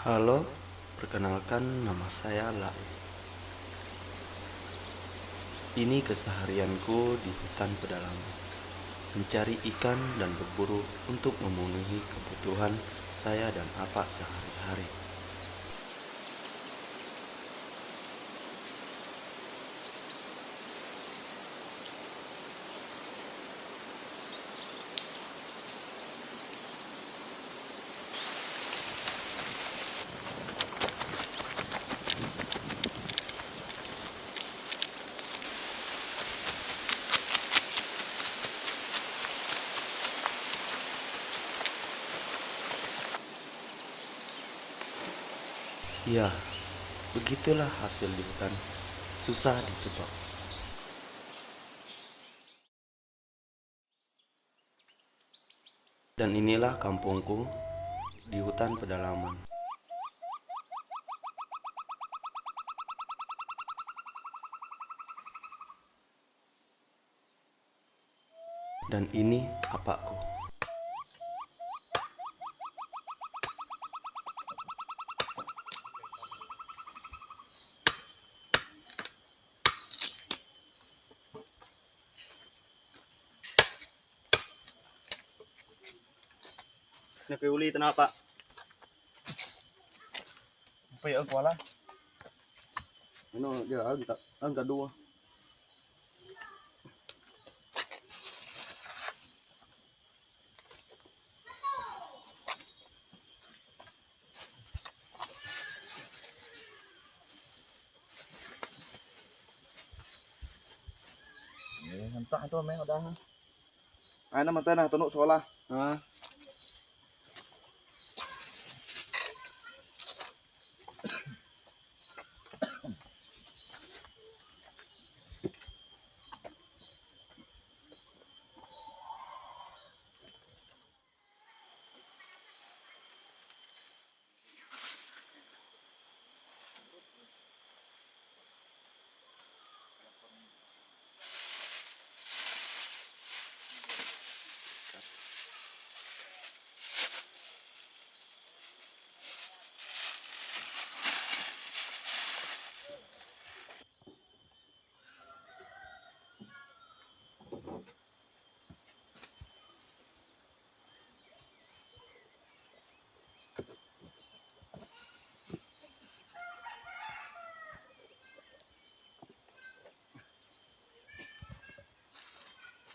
Halo, perkenalkan nama saya Lai. Ini keseharianku di hutan pedalaman, mencari ikan dan berburu untuk memenuhi kebutuhan saya dan Apak sehari-hari. Ya, begitulah hasil di hutan, susah ditebak. Dan inilah kampungku di hutan pedalaman. Dan ini Apakku. Nakiuli tanapa. Apa ya kuala? Ano dia agak angka dua. Entah itu meh udah. Ay naman tayo na tunok sekolah. Ha.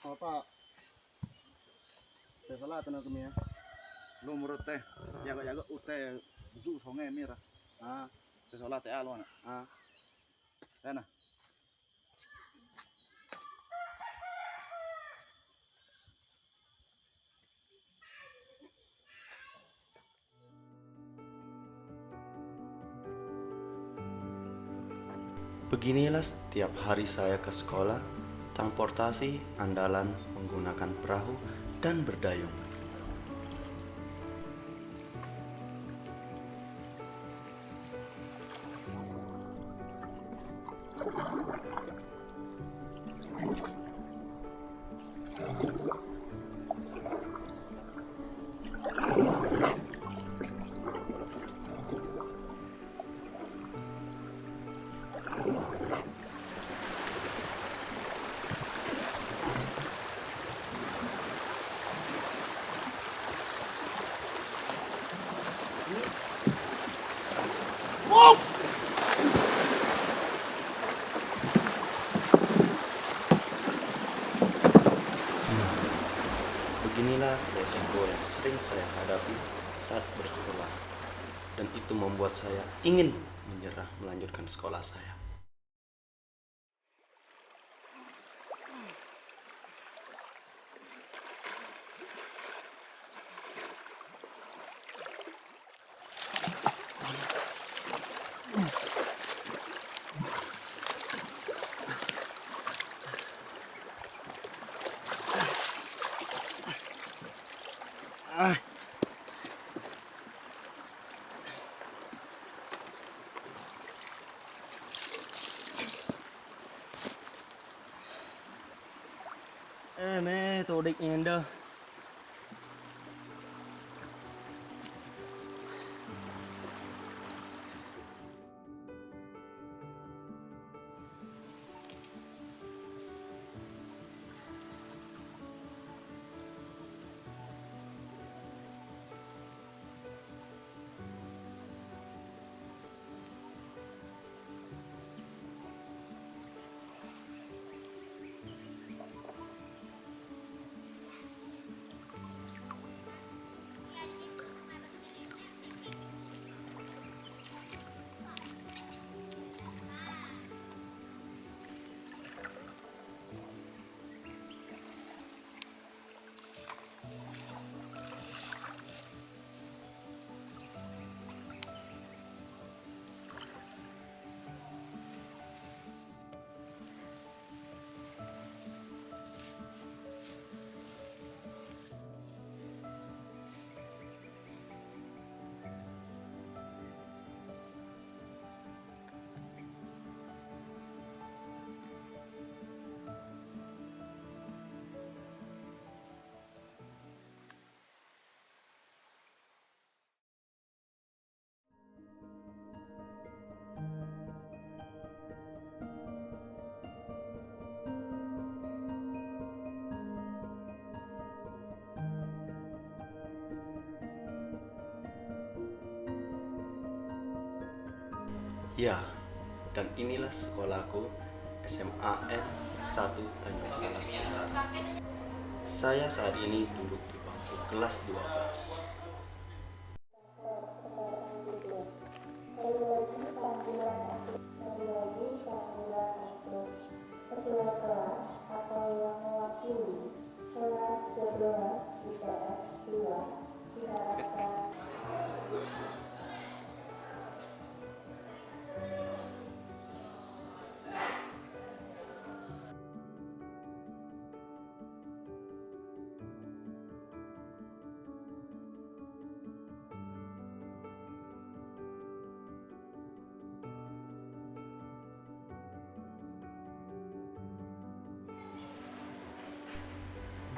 Apa? Teh salah tanah kami ya. Lu murut teh, jaga-jaga uteh bujuk songe mira. Ah, teh salah teh alon. Ah. Sana. Beginilah setiap hari saya ke sekolah, transportasi andalan menggunakan perahu dan berdayung. Nah, beginilah resiko yang sering saya hadapi saat bersekolah. Dan itu membuat saya ingin menyerah melanjutkan sekolah saya. Meh tu dik nyender. Ya, dan inilah sekolahku, SMAN 1 Tanjung Alas Utara. Saya saat ini duduk di bangku kelas 12.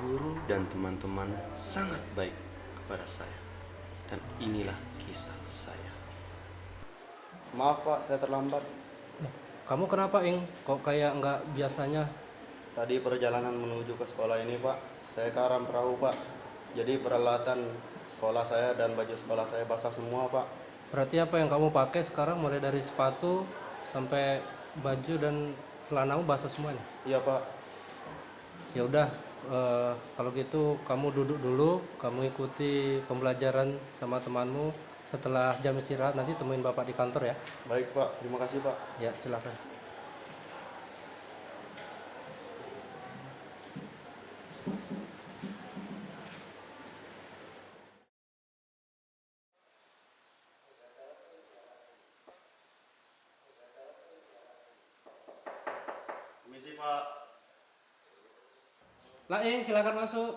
Guru dan teman-teman sangat baik kepada saya. Dan inilah kisah saya. Maaf Pak, saya terlambat. Kamu kenapa, Ing? Kok kayak nggak biasanya? Tadi perjalanan menuju ke sekolah ini Pak, saya karam perahu Pak. Jadi peralatan sekolah saya dan baju sekolah saya basah semua Pak. Berarti apa yang kamu pakai sekarang mulai dari sepatu sampai baju dan celanamu basah semuanya? Iya Pak. Ya udah, kalau gitu kamu duduk dulu, kamu ikuti pembelajaran sama temanmu. Setelah jam istirahat nanti temuin Bapak di kantor ya. Baik Pak, terima kasih Pak. Ya, silakan. Permisi Pak. Lah, Ing, silakan masuk.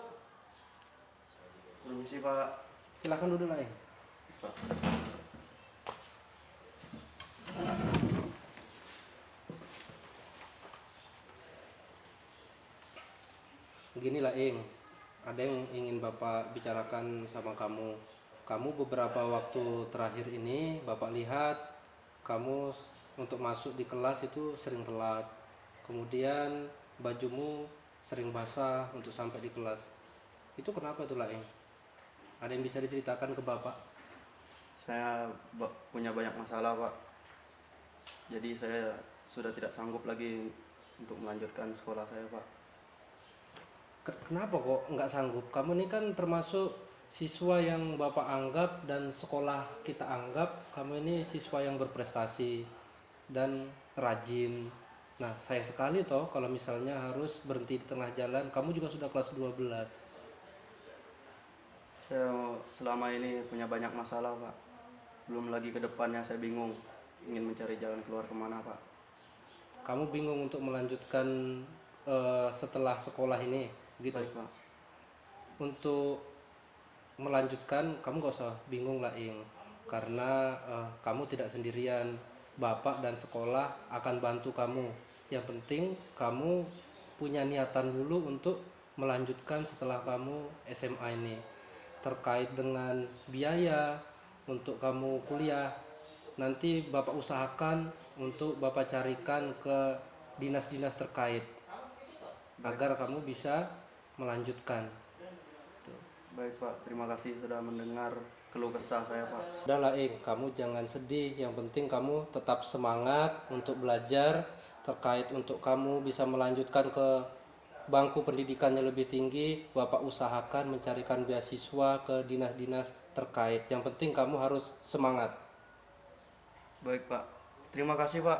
Permisi Pak. Silakan duduk lah, Ing. Gini lah, Ing, ada yang ingin Bapak bicarakan sama kamu. Kamu beberapa waktu terakhir ini Bapak lihat kamu untuk masuk di kelas itu sering telat. Kemudian bajumu sering basah untuk sampai di kelas. Itu kenapa tuh lah, Ing? Ada yang bisa diceritakan ke Bapak? Saya punya banyak masalah Pak. Jadi saya sudah tidak sanggup lagi untuk melanjutkan sekolah saya Pak. Kenapa kok nggak sanggup? Kamu ini kan termasuk siswa yang Bapak anggap dan sekolah kita anggap kamu ini siswa yang berprestasi dan rajin. Nah, sayang sekali toh kalau misalnya harus berhenti di tengah jalan. Kamu juga sudah kelas 12. Saya selama ini punya banyak masalah Pak. Belum lagi ke depannya saya bingung ingin mencari jalan keluar kemana Pak. Kamu bingung untuk melanjutkan setelah sekolah ini gitu. Baik Pak. Untuk melanjutkan kamu gak usah bingung lah, Ing, karena kamu tidak sendirian. Bapak dan sekolah akan bantu kamu. Yang penting kamu punya niatan dulu untuk melanjutkan setelah kamu SMA ini. Terkait dengan biaya untuk kamu kuliah, nanti Bapak usahakan untuk Bapak carikan ke dinas-dinas terkait agar kamu bisa melanjutkan. Baik Pak, terima kasih sudah mendengar keluh kesah saya Pak. Udahlah, kamu jangan sedih. Yang penting kamu tetap semangat untuk belajar. Terkait untuk kamu bisa melanjutkan ke bangku pendidikannya lebih tinggi, Bapak usahakan mencarikan beasiswa ke dinas-dinas terkait. Yang penting kamu harus semangat. Baik Pak, terima kasih Pak.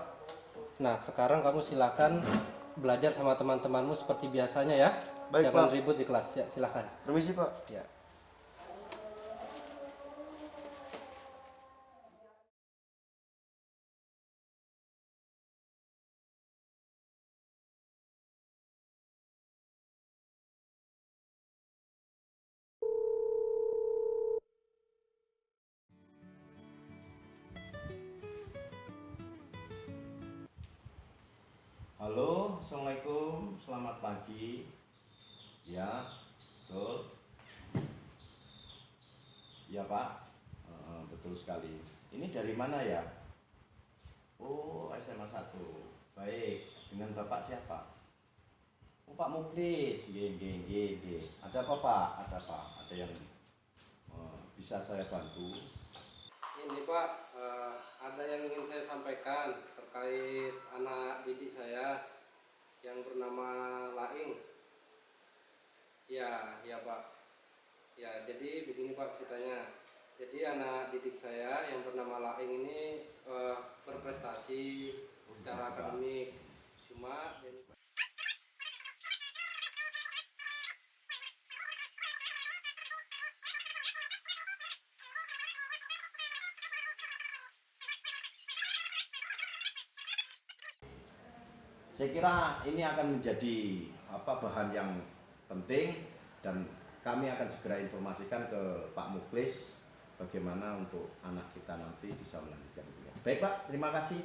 Nah, sekarang kamu silakan belajar sama teman-temanmu seperti biasanya ya. Baik, Jangan Pak. ribut di kelas ya, silakan. Permisi Pak. Ya. Halo, Assalamualaikum, selamat pagi. Ya, betul. Ya Pak, betul sekali. Ini dari mana ya? Oh, SMA 1. Baik, dengan Bapak siapa? Oh, Pak Muklis. Nggih. Ada apa Pak? Ada apa? Ada yang bisa saya bantu? ini Pak, ada yang ingin saya sampaikan terkait anak didik saya yang bernama Laing. Ya Pak. Ya, jadi begini Pak ceritanya. Jadi anak didik saya yang bernama Laing ini berprestasi secara akademik. Cuma dia ini, Pak, Saya kira ini akan menjadi bahan yang penting dan kami akan segera informasikan ke Pak Muklis bagaimana untuk anak kita nanti bisa melanjutkan kuliah. Baik Pak, terima kasih.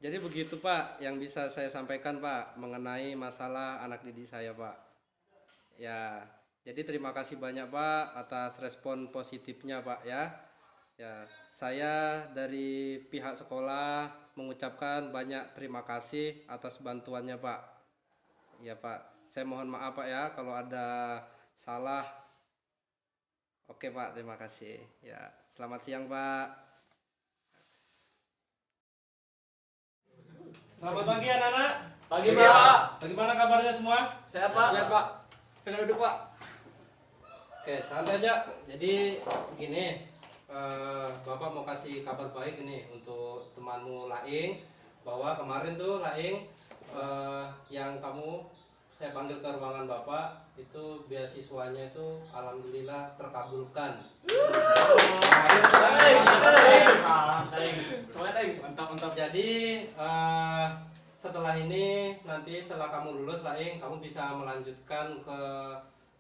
jadi begitu Pak yang bisa saya sampaikan Pak mengenai masalah anak didik saya Pak. Ya, jadi terima kasih banyak Pak atas respon positifnya Pak ya. Ya, saya dari pihak sekolah mengucapkan banyak terima kasih atas bantuannya Pak. Ya Pak, saya mohon maaf Pak ya kalau ada salah. Oke Pak, terima kasih. Ya, selamat siang Pak. Selamat pagi anak-anak. Pagi Pak. Bagaimana kabarnya semua? Sehat Pak. Sehat Pak. Silakan duduk Pak. Oke, santai aja. Jadi begini, Bapak mau kasih kabar baik ini untuk temanmu Laing, bahwa kemarin tuh Laing yang saya panggil ke ruangan Bapak itu beasiswanya itu alhamdulillah terkabulkan. Mantap. Jadi setelah ini nanti setelah kamu lulus Laing, kamu bisa melanjutkan ke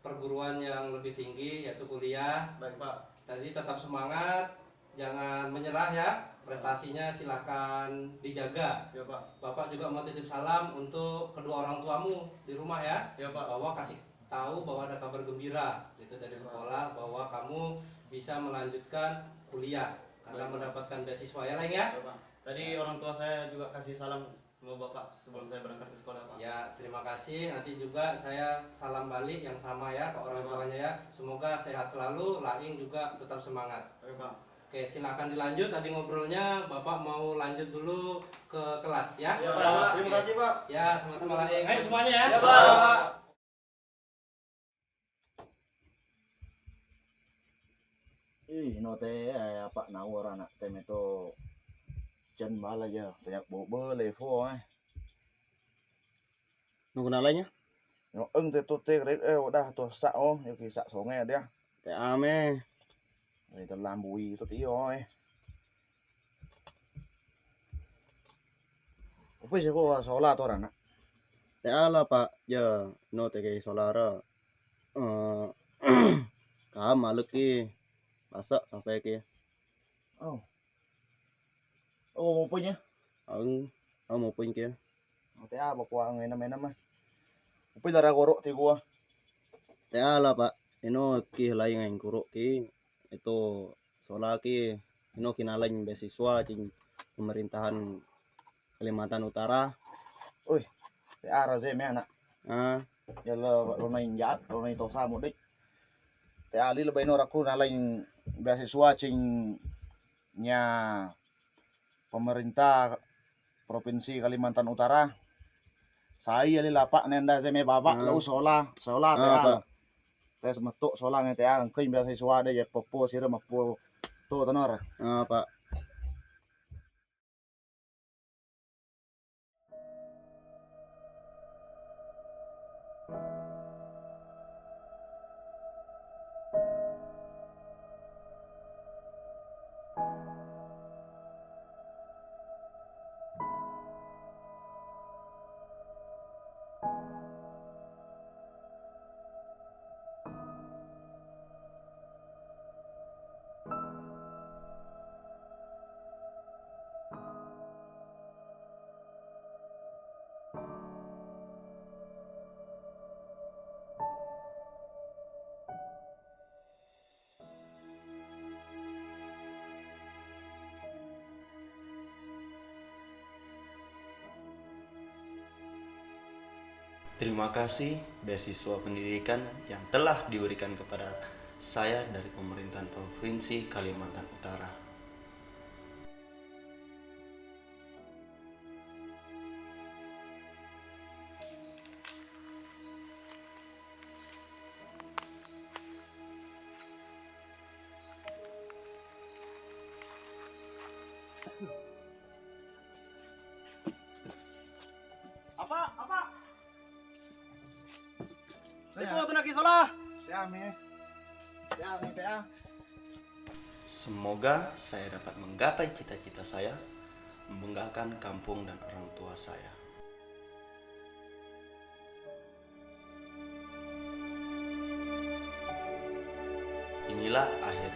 perguruan yang lebih tinggi yaitu kuliah. Baik Pak. Jadi tetap semangat, jangan menyerah ya. Prestasinya silakan dijaga. Ya Pak. Bapak juga mau titip salam untuk kedua orang tuamu di rumah ya. Ya Pak. Bahwa kasih tahu bahwa ada kabar gembira itu dari sekolah bahwa kamu bisa melanjutkan kuliah karena Baik, Pak. mendapatkan beasiswa ya Leng ya. Ya Pak. Tadi orang tua saya juga kasih salam sama Bapak sebelum saya berangkat ke sekolah Pak. Ya, terima kasih. Nanti juga saya salam balik yang sama ya ke orang tuanya ya. Semoga sehat selalu, Laing juga tetap semangat. Oke Pak. Oke, silakan dilanjut. Tadi ngobrolnya Bapak mau lanjut dulu ke kelas ya. Ya Pak. Terima kasih Pak. Ya, sama-sama Laing. Ayo semuanya ya. Ya Pak. No te apa nawar anak tem itu chân bala aja banyak bobo levo Nung kenalannya? no ưng te tu te rek udah tu sa oh yo ki sa songe dia Teh ame. itu lambui itu tio apa sih kok sola tu anak Teh ala Pak. Ya no teh kay solara. Ka maluk ki. Masak sampai ki. oh mau punya Ang mau pun ki. te apa kuah ngai nama nama apa darah korok ti gua Teh ala Pak. Ino ki lain ang kurok ki. Itu sola ki. Ino kinalan beasiswa cing pemerintahan Kalimantan Utara. te ara ze me anak Ah, ya lo nai jat lo nai tosa mudik te ali lebay no raku nalain beasiswa cing nya pemerintah provinsi Kalimantan Utara saya ali lapak nenda ze me babak Ah. lo sola te Ah, al Pak. te semetuk sola nge te al kein beasiswa de ya popo sira mapo to tanor Ah, Pak. Terima kasih beasiswa pendidikan yang telah diberikan kepada saya dari pemerintahan Provinsi Kalimantan Utara. Apa? Itu tuh nak salah. Ya, Mi. Ya, Mi, ya. Semoga saya dapat menggapai cita-cita saya, membanggakan kampung dan orang tua saya. Inilah akhir